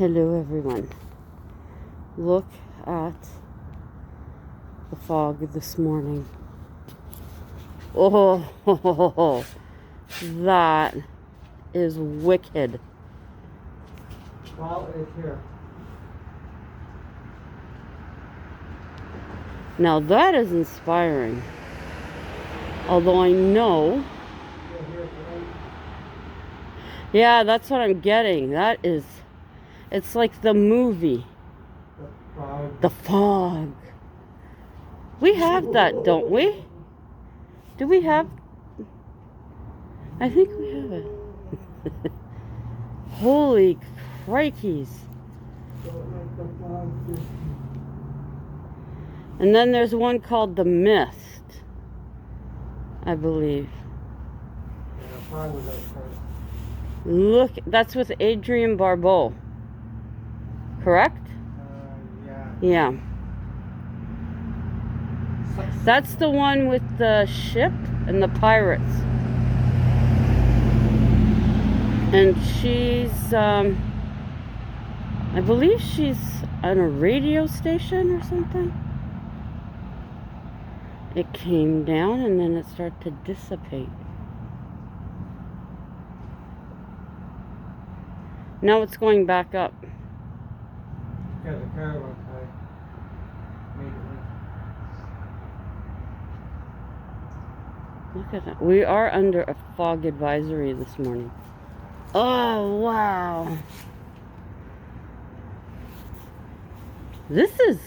Hello everyone. Look at the fog this morning. Oh, that is wicked. Well, it's here. Now that is inspiring. Although I know. Yeah, that's what I'm getting. That is, it's like the movie. The fog. We have that, don't we? Do we have? I think we have it. Holy crikeys. And then there's one called The Mist, I believe. Look, that's with Adrienne Barbeau. Correct? Yeah. That's the one with the ship and the pirates. And she's, I believe she's on a radio station or something. It came down and then it started to dissipate. Now it's going back up. Yeah, the car went high. Look at that. We are under a fog advisory this morning. Oh, wow. This is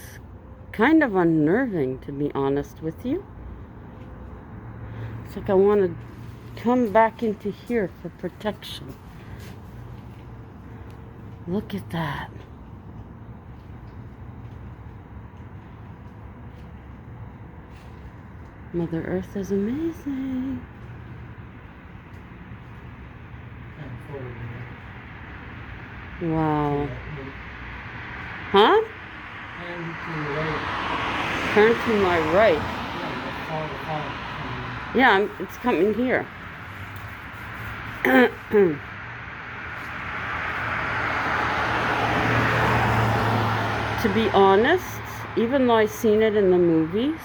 kind of unnerving, to be honest with you. It's like I want to come back into here for protection. Look at that. Mother Earth is amazing. Wow. Huh? Turn to my right. Yeah, it's coming here. To be honest, even though I've seen it in the movies,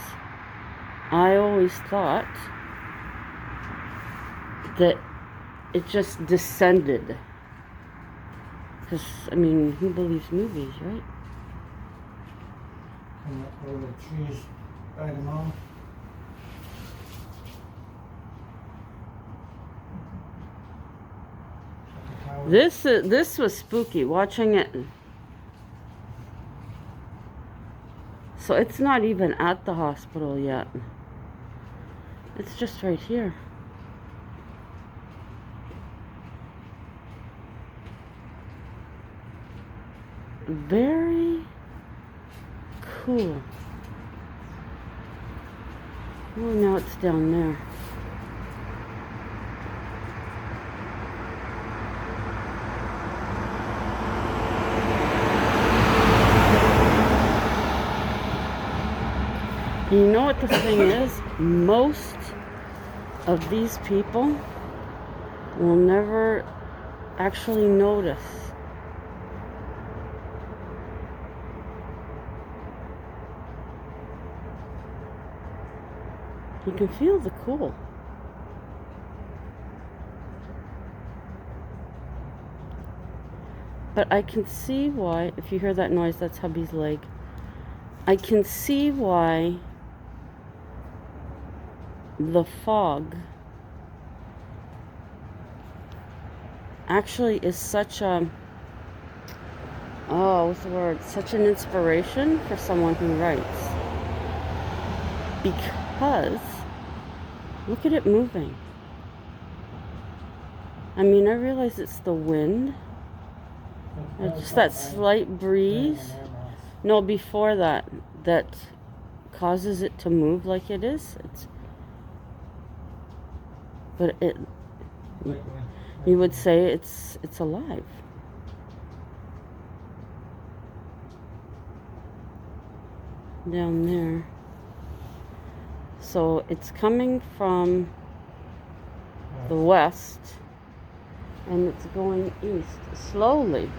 I always thought that it just descended. Because, I mean, who believes movies, right? Come up over the trees, bite them off. This was spooky, watching it. So it's not even at the hospital yet. It's just right here. Very cool. Oh, now it's down there. You know what the thing is? Most of these people will never actually notice. You can feel the cool. But I can see why, if you hear that noise, that's hubby's leg. I can see why the fog actually is such a, what's the word? Such an inspiration for someone who writes. Because, look at it moving. I mean, I realize it's the wind. Just that slight breeze. No, before that causes it to move like it is. But you would say it's alive. Down there. So it's coming from the west and it's going east slowly.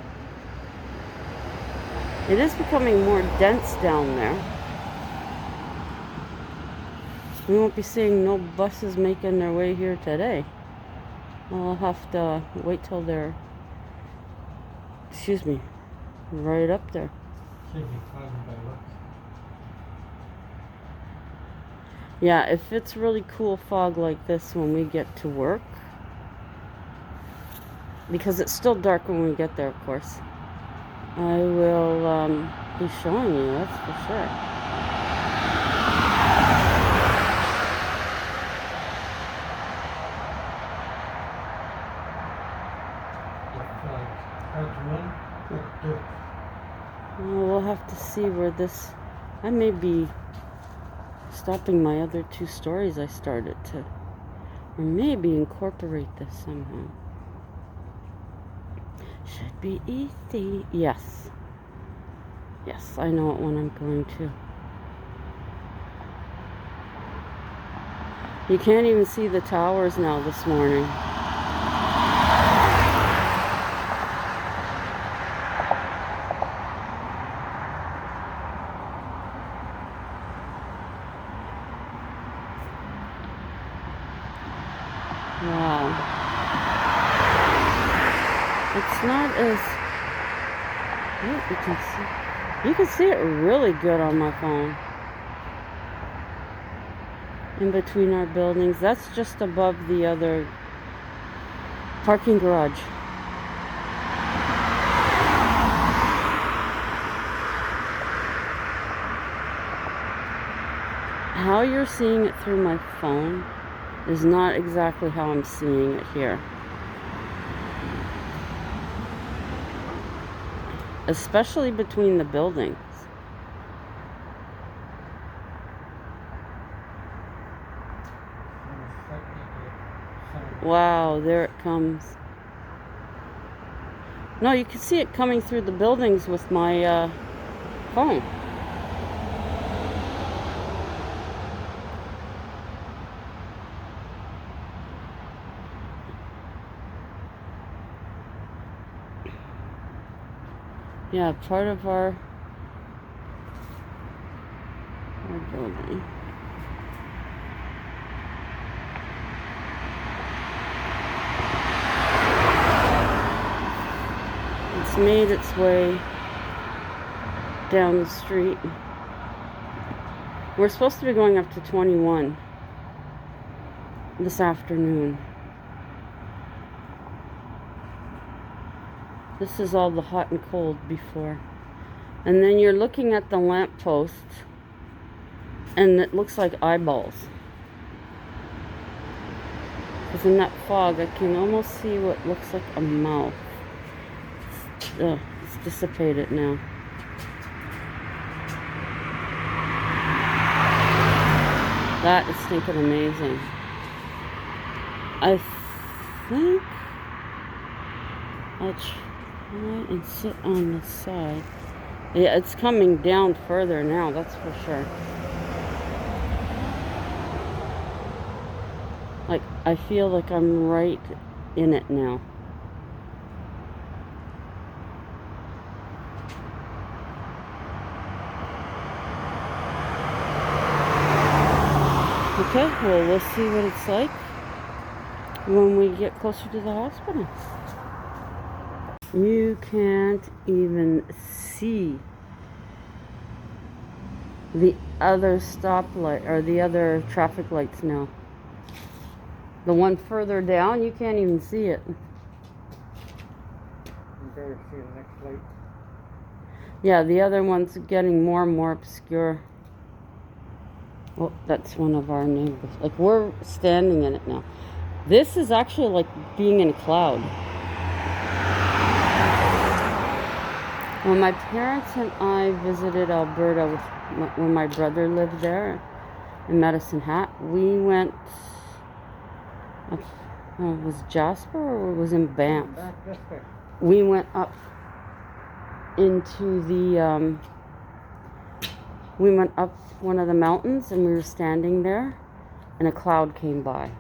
It is becoming more dense down there. We won't be seeing no buses making their way here today. I'll have to wait till they're, excuse me, right up there. Should be fun by looks. Yeah, if it's really cool fog like this when we get to work, because it's still dark when we get there, of course, I will be showing you, that's for sure. Well, we'll have to see where this, I may be stopping my other 2 stories I started to, or maybe incorporate this somehow. Should be easy. Yes. Yes, I know what one I'm going to. You can't even see the towers now this morning. Wow. It's not as... Oh, you can see it really good on my phone. In between our buildings. That's just above the other parking garage. How you're seeing it through my phone is not exactly how I'm seeing it here. Especially between the buildings. Wow, there it comes. No, you can see it coming through the buildings with my phone. Yeah, part of our building. It's made its way down the street. We're supposed to be going up to 21 this afternoon. This is all the hot and cold before. And then you're looking at the lamppost and it looks like eyeballs. Because in that fog I can almost see what looks like a mouth. It's dissipated now. That is stinking amazing. I think I'll try and sit on the side. Yeah, it's coming down further now, that's for sure. Like, I feel like I'm right in it now. Okay, well, we'll see what it's like when we get closer to the hospital. You can't even see the other stoplight or the other traffic lights now. The one further down, you can't even see it. You better see the next light. Yeah, the other one's getting more and more obscure. Oh, that's one of our neighbors. Like, we're standing in it now. This is actually like being in a cloud. When my parents and I visited Alberta when my brother lived there in Medicine Hat, we went up, it was Jasper or it was in Banff? We went up into the, we went up one of the mountains and we were standing there and a cloud came by.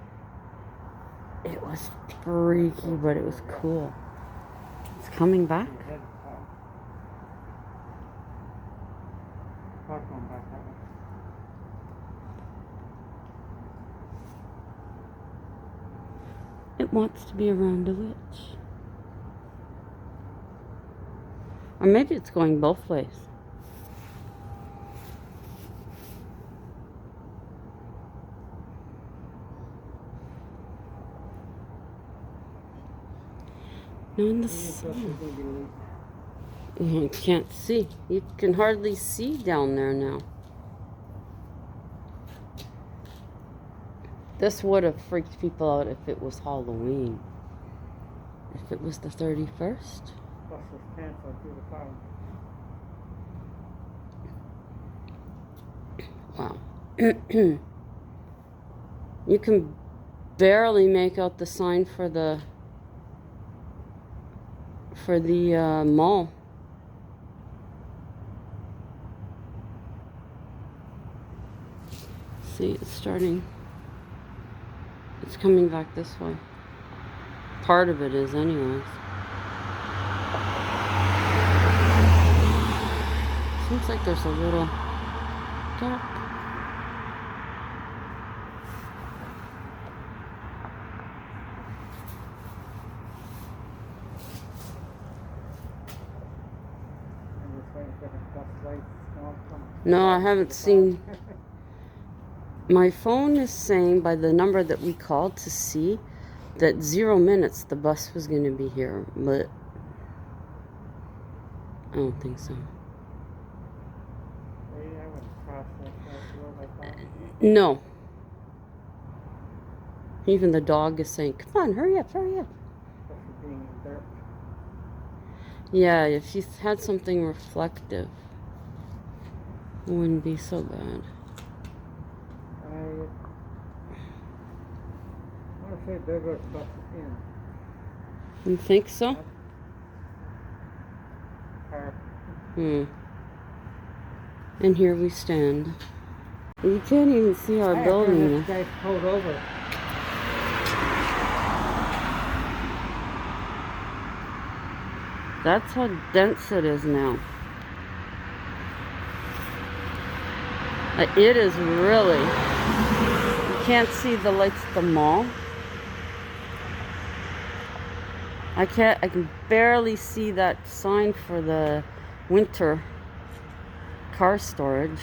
It was freaky, but it was cool. It's coming back. wants to be around a witch. Or maybe it's going both ways. No, in the sun. You can't see. You can hardly see down there now. This would have freaked people out if it was Halloween. If it was the 31st. Bus was canceled due to fire. Wow. You can barely make out the sign for the mall. See, it's starting. It's coming back this way. Part of it is anyways. Seems like there's a little gap. No, I haven't seen. My phone is saying by the number that we called to see that 0 minutes the bus was going to be here, but I don't think so. No. Even the dog is saying, come on, hurry up, hurry up. Yeah, if you had something reflective, it wouldn't be so bad. I want to say Douglas bus in. You think so? And here we stand. You can't even see our building. This guy's pulled over. That's how dense it is now. It is really. You can't see the lights at the mall. I can barely see that sign for the winter car storage.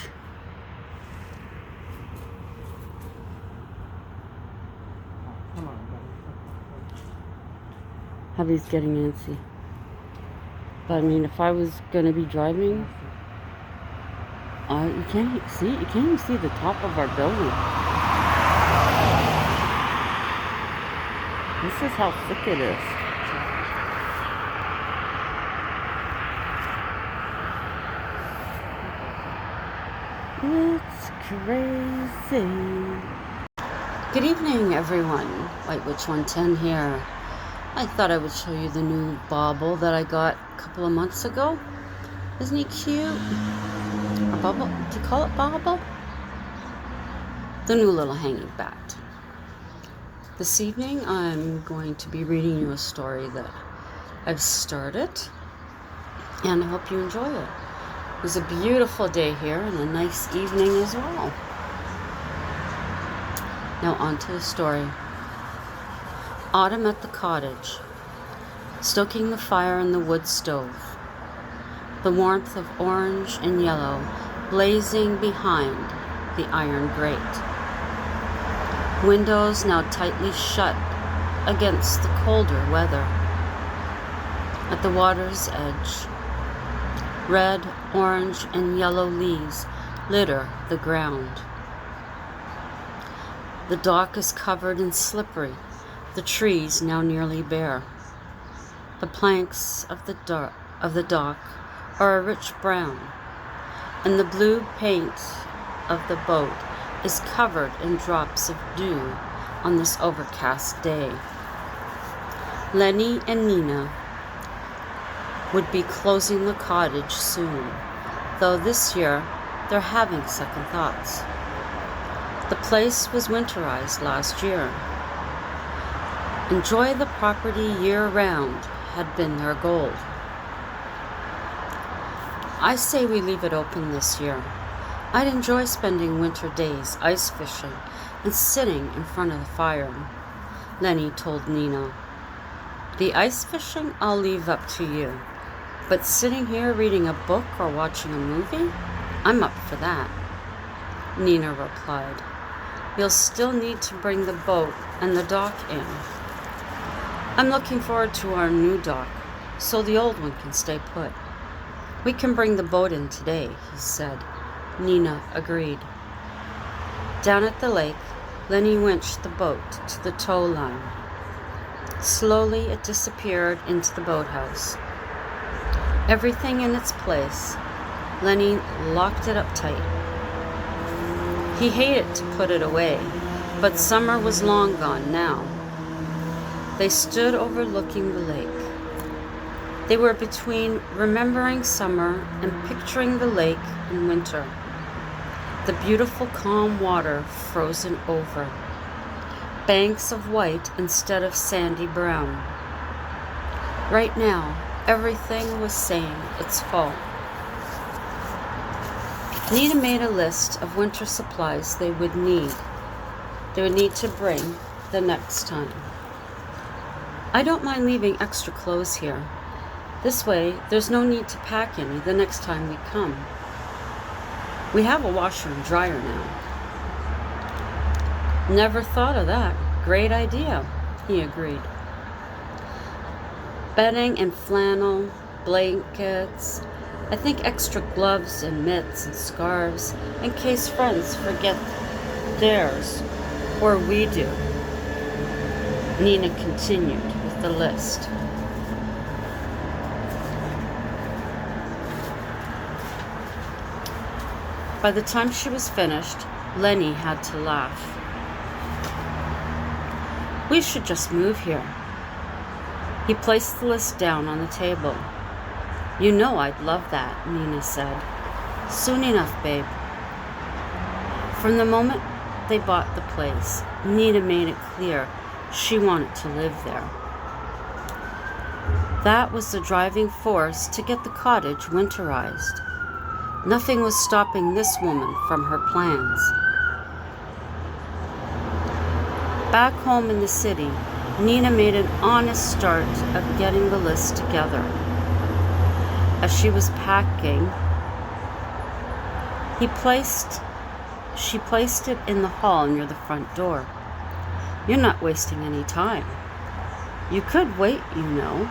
Come on, buddy. Hubby's getting antsy. But I mean, if I was gonna be driving, you can't even see the top of our building. This is how thick it is. It's crazy. Good evening, everyone. White Witch 110 here. I thought I would show you the new bauble that I got a couple of months ago. Isn't he cute? A bauble? Do you call it bauble? The new little hanging bat. This evening I'm going to be reading you a story that I've started, and I hope you enjoy it. It was a beautiful day here and a nice evening as well. Now on to the story. Autumn at the cottage. Stoking the fire in the wood stove. The warmth of orange and yellow blazing behind the iron grate. Windows now tightly shut against the colder weather. At the water's edge, red, orange, and yellow leaves litter the ground. The dock is covered and slippery, the trees now nearly bare. The planks of the dock are a rich brown, and the blue paint of the boat is covered in drops of dew on this overcast day. Lenny and Nina would be closing the cottage soon, though this year they're having second thoughts. The place was winterized last year. Enjoy the property year-round had been their goal. I say we leave it open this year. I'd enjoy spending winter days ice fishing and sitting in front of the fire. Lenny told Nina. The ice fishing I'll leave up to you. But sitting here reading a book or watching a movie? I'm up for that. Nina replied. You'll still need to bring the boat and the dock in. I'm looking forward to our new dock, so the old one can stay put. We can bring the boat in today, he said. Nina agreed. Down at the lake, Lenny winched the boat to the tow line. Slowly it disappeared into the boathouse. Everything in its place, Lenny locked it up tight. He hated to put it away, but summer was long gone now. They stood overlooking the lake. They were between remembering summer and picturing the lake in winter. The beautiful calm water frozen over. Banks of white instead of sandy brown. Right now, everything was saying its fall. Nina made a list of winter supplies they would need to bring the next time. I don't mind leaving extra clothes here. This way, there's no need to pack any the next time we come. We have a washer and dryer now. Never thought of that. Great idea, he agreed. Bedding and flannel, blankets, I think extra gloves and mitts and scarves in case friends forget theirs, or we do. Nina continued with the list. By the time she was finished, Lenny had to laugh. We should just move here. He placed the list down on the table. You know I'd love that, Nina said. Soon enough, babe. From the moment they bought the place, Nina made it clear she wanted to live there. That was the driving force to get the cottage winterized. Nothing was stopping this woman from her plans. Back home in the city, Nina made an honest start of getting the list together. As she was packing, she placed it in the hall near the front door. You're not wasting any time. You could wait, you know.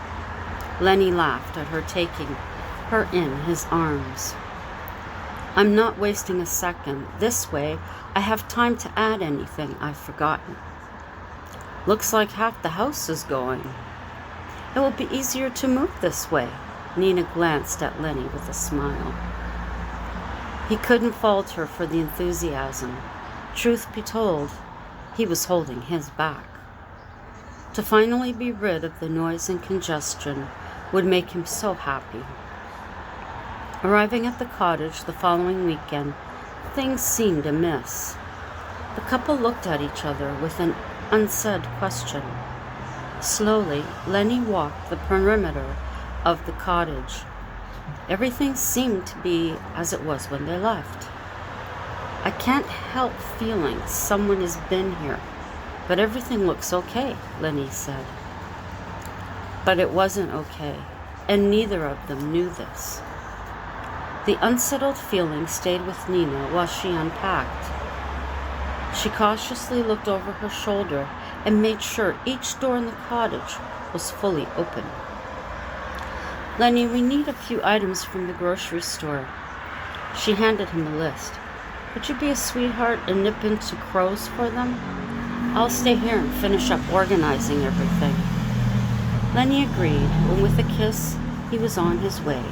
Lenny laughed at her, taking her in his arms. I'm not wasting a second. This way, I have time to add anything I've forgotten. Looks like half the house is going. It will be easier to move this way. Nina glanced at Lenny with a smile. He couldn't fault her for the enthusiasm. Truth be told, he was holding his back. To finally be rid of the noise and congestion would make him so happy. Arriving at the cottage the following weekend, things seemed amiss. The couple looked at each other with an unsaid question. Slowly, Lenny walked the perimeter of the cottage. Everything seemed to be as it was when they left. I can't help feeling someone has been here, but everything looks okay, Lenny said. But it wasn't okay, and neither of them knew this. The unsettled feeling stayed with Nina while she unpacked. She cautiously looked over her shoulder and made sure each door in the cottage was fully open. Lenny, we need a few items from the grocery store. She handed him a list. Would you be a sweetheart and nip into Crow's for them? I'll stay here and finish up organizing everything. Lenny agreed, and with a kiss, he was on his way.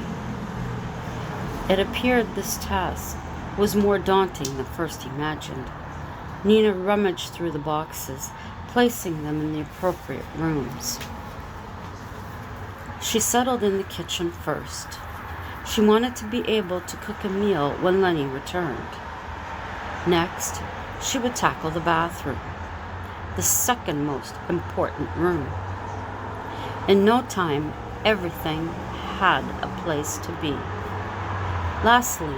It appeared this task was more daunting than first imagined. Nina rummaged through the boxes, placing them in the appropriate rooms. She settled in the kitchen first. She wanted to be able to cook a meal when Lenny returned. Next, she would tackle the bathroom, the second most important room. In no time, everything had a place to be. Lastly,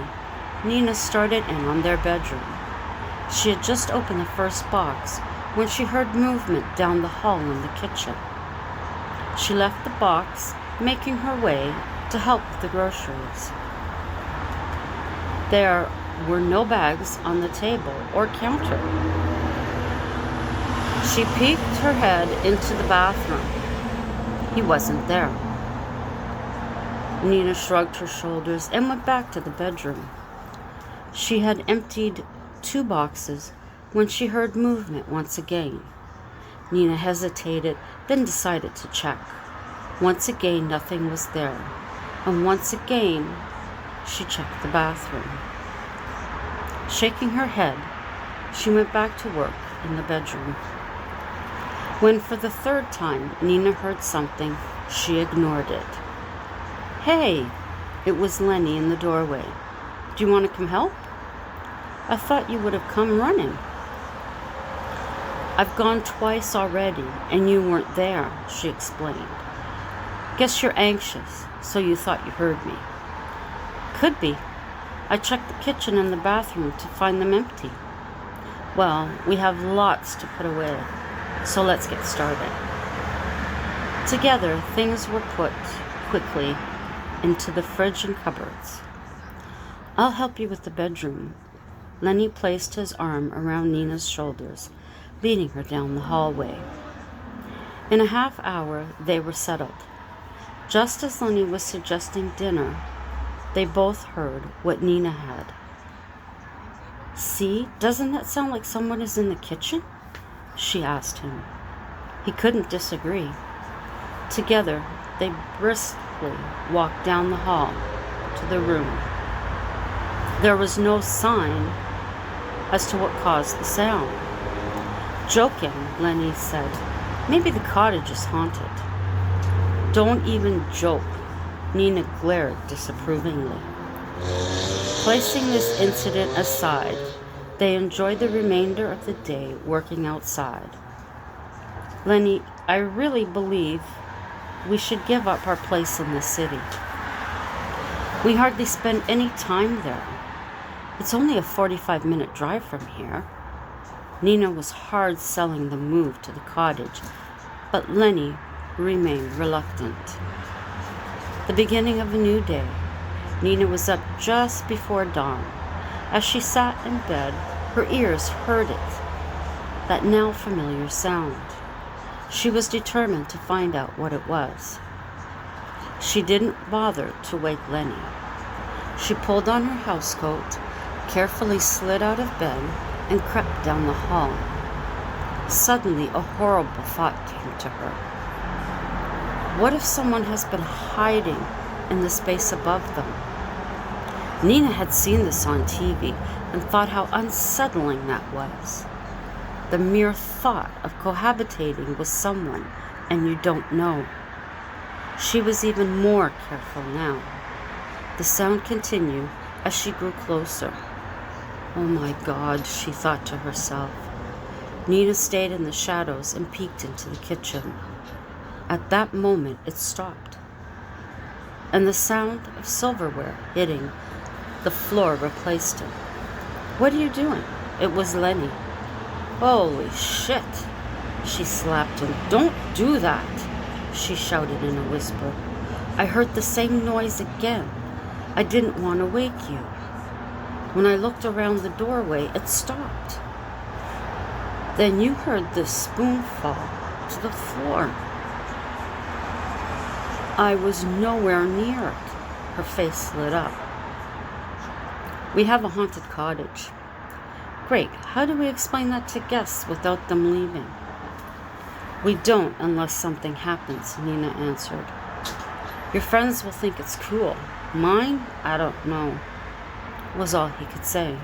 Nina started in on their bedroom. She had just opened the first box when she heard movement down the hall in the kitchen. She left the box, making her way to help with the groceries. There were no bags on the table or counter. She peeked her head into the bathroom. He wasn't there. Nina shrugged her shoulders and went back to the bedroom. She had emptied 2 boxes when she heard movement once again. Nina hesitated, then decided to check. Once again, nothing was there. And once again, she checked the bathroom. Shaking her head, she went back to work in the bedroom. When for the 3rd time Nina heard something, she ignored it. "Hey," it was Lenny in the doorway. "Do you want to come help? I thought you would have come running." "I've gone twice already, and you weren't there," she explained. "Guess you're anxious, so you thought you heard me." "Could be. I checked the kitchen and the bathroom to find them empty." "Well, we have lots to put away, so let's get started." Together, things were put quickly into the fridge and cupboards. "I'll help you with the bedroom." Lenny placed his arm around Nina's shoulders, leading her down the hallway. In a half hour, they were settled. Just as Lenny was suggesting dinner, they both heard what Nina had. "See, doesn't that sound like someone is in the kitchen?" she asked him. He couldn't disagree. Together, they briskly walked down the hall to the room. There was no sign as to what caused the sound. Joking, Lenny said, "Maybe the cottage is haunted." "Don't even joke," Nina glared disapprovingly. Placing this incident aside, they enjoyed the remainder of the day working outside. "Lenny, I really believe we should give up our place in the city. We hardly spend any time there. It's only a 45-minute drive from here." Nina was hard selling the move to the cottage, but Lenny remained reluctant. The beginning of a new day. Nina was up just before dawn. As she sat in bed, her ears heard it, that now familiar sound. She was determined to find out what it was. She didn't bother to wake Lenny. She pulled on her housecoat, carefully slid out of bed, and crept down the hall. Suddenly, a horrible thought came to her. What if someone has been hiding in the space above them? Nina had seen this on TV and thought how unsettling that was. The mere thought of cohabitating with someone and you don't know. She was even more careful now. The sound continued as she grew closer. "Oh my God," she thought to herself. Nina stayed in the shadows and peeked into the kitchen. At that moment, it stopped, and the sound of silverware hitting the floor replaced it. "What are you doing?" It was Lenny. "Holy shit!" She slapped him. "Don't do that!" she shouted in a whisper. "I heard the same noise again. I didn't want to wake you. When I looked around the doorway, it stopped. Then you heard the spoon fall to the floor. I was nowhere near it." Her face lit up. "We have a haunted cottage." "Great. How do we explain that to guests without them leaving?" "We don't unless something happens," Nina answered. "Your friends will think it's cool. Mine? I don't know," was all he could say.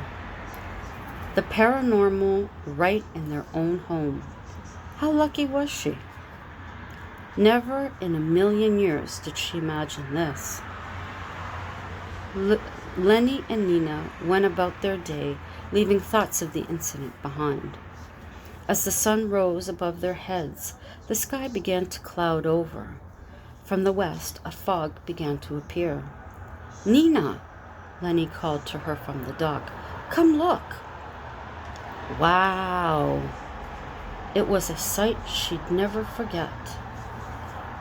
The paranormal right in their own home. How lucky was she? Never in a million years did she imagine this. Lenny and Nina went about their day, leaving thoughts of the incident behind. As the sun rose above their heads, the sky began to cloud over. From the west, a fog began to appear. "Nina!" Lenny called to her from the dock. "Come look." Wow! It was a sight she'd never forget.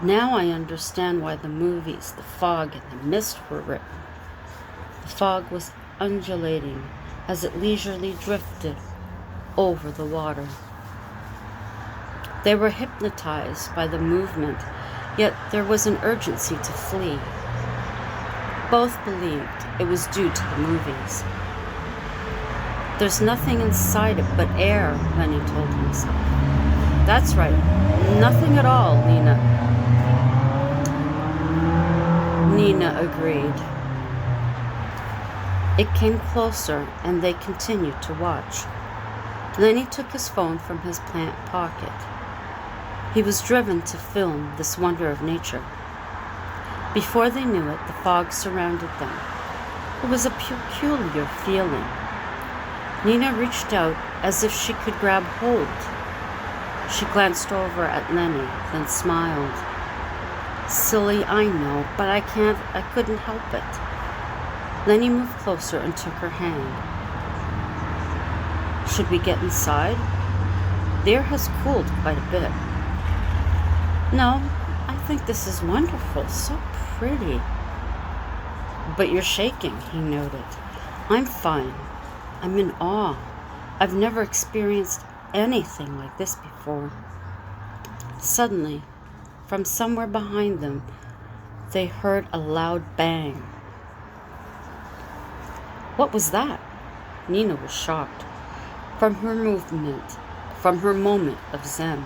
Now I understand why the movies, The Fog and The Mist were written. The fog was undulating as it leisurely drifted over the water. They were hypnotized by the movement, yet there was an urgency to flee. Both believed it was due to the movies. There's nothing inside it but air, Lenny told himself. That's right, nothing at all, Nina agreed. It came closer, and they continued to watch. Lenny took his phone from his plant pocket. He was driven to film this wonder of nature. Before they knew it, the fog surrounded them. It was a peculiar feeling. Nina reached out as if she could grab hold. She glanced over at Lenny, then smiled. Silly, I know, but I couldn't help it. Lenny moved closer and took her hand. Should we get inside? The air has cooled quite a bit. No, I think this is wonderful, so pretty. But you're shaking, he noted. I'm fine. I'm in awe. I've never experienced anything like this before. Suddenly, from somewhere behind them, they heard a loud bang. What was that? Nina was shocked. From her moment of zen.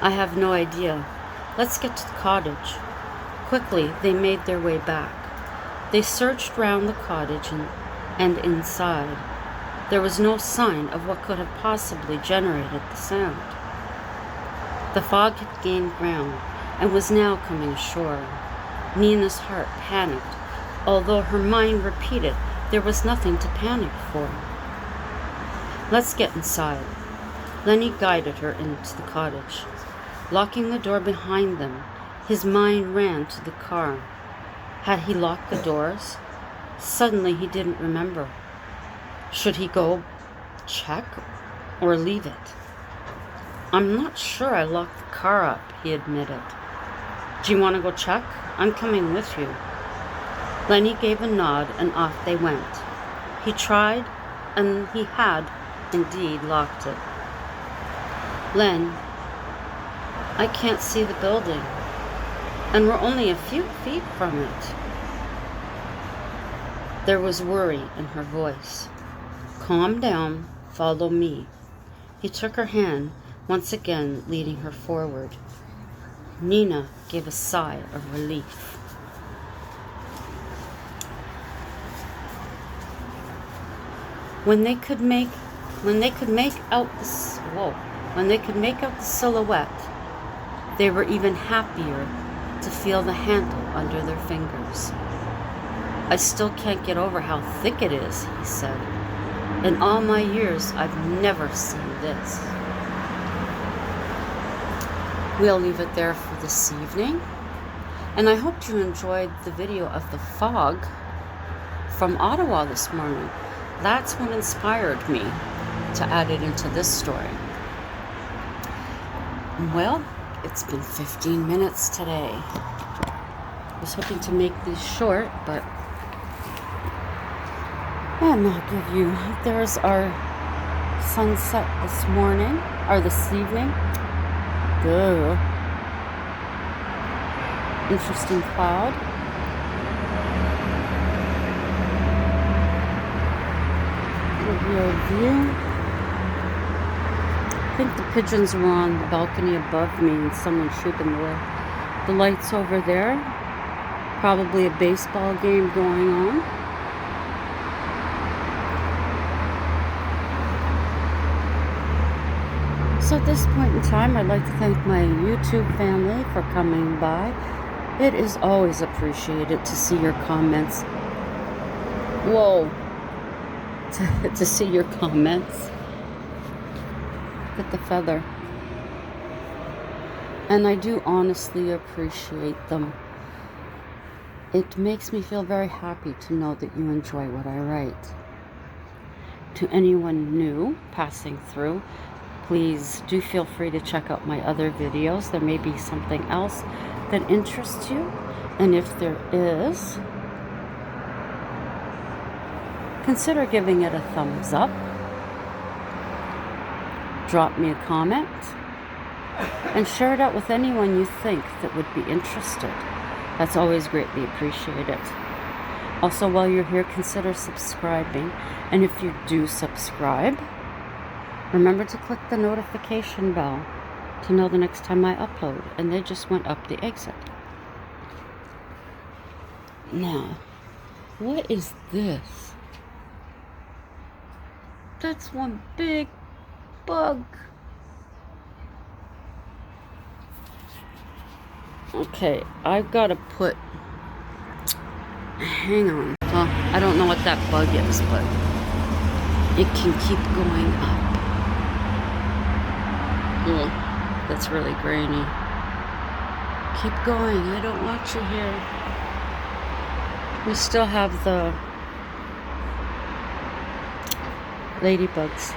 I have no idea. Let's get to the cottage. Quickly, they made their way back. They searched round the cottage and inside. There was no sign of what could have possibly generated the sound. The fog had gained ground and was now coming ashore. Nina's heart panicked, although her mind repeated there was nothing to panic for. Let's get inside. Lenny guided her into the cottage. Locking the door behind them, his mind ran to the car. Had he locked the doors? Suddenly he didn't remember. Should he go check or leave it? I'm not sure I locked the car up, he admitted. Do you want to go check? I'm coming with you. Lenny gave a nod and off they went. He tried, and he had indeed locked it. Len, I can't see the building, and we're only a few feet from it. There was worry in her voice. Calm down, follow me. He took her hand, once again leading her forward. Nina gave a sigh of relief. When they could make out the silhouette, they were even happier to feel the handle under their fingers. I still can't get over how thick it is, he said. In all my years, I've never seen this. We'll leave it there for this evening. And I hope you enjoyed the video of the fog from Ottawa this morning. That's what inspired me to add it into this story. Well, it's been 15 minutes today. I was hoping to make these short, but and I'll give you, there's our sunset this morning, or this evening. Duh. Interesting cloud. Your view. I think the pigeons were on the balcony above me and someone shooting the lights over there. Probably a baseball game going on. So at this point in time, I'd like to thank my YouTube family for coming by. It is always appreciated to see your comments. Whoa. To see your comments. Look at the feather. And I do honestly appreciate them. It makes me feel very happy to know that you enjoy what I write. To anyone new passing through, please do feel free to check out my other videos. There may be something else that interests you. And if there is, consider giving it a thumbs up. Drop me a comment. And share it out with anyone you think that would be interested. That's always greatly appreciated. Also, while you're here, consider subscribing. And if you do subscribe, remember to click the notification bell to know the next time I upload. And they just went up the exit. Now, what is this? That's one big bug. Okay, I've got to put... Hang on. Well, I don't know what that bug is, but it can keep going up. Oh, that's really grainy. Keep going. I don't want you here. We still have the ladybugs.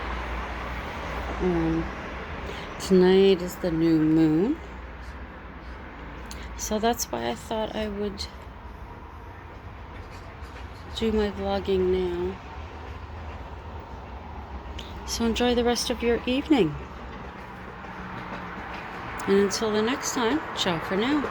Tonight is the new moon. So that's why I thought I would do my vlogging now. So enjoy the rest of your evening. And until the next time, ciao for now.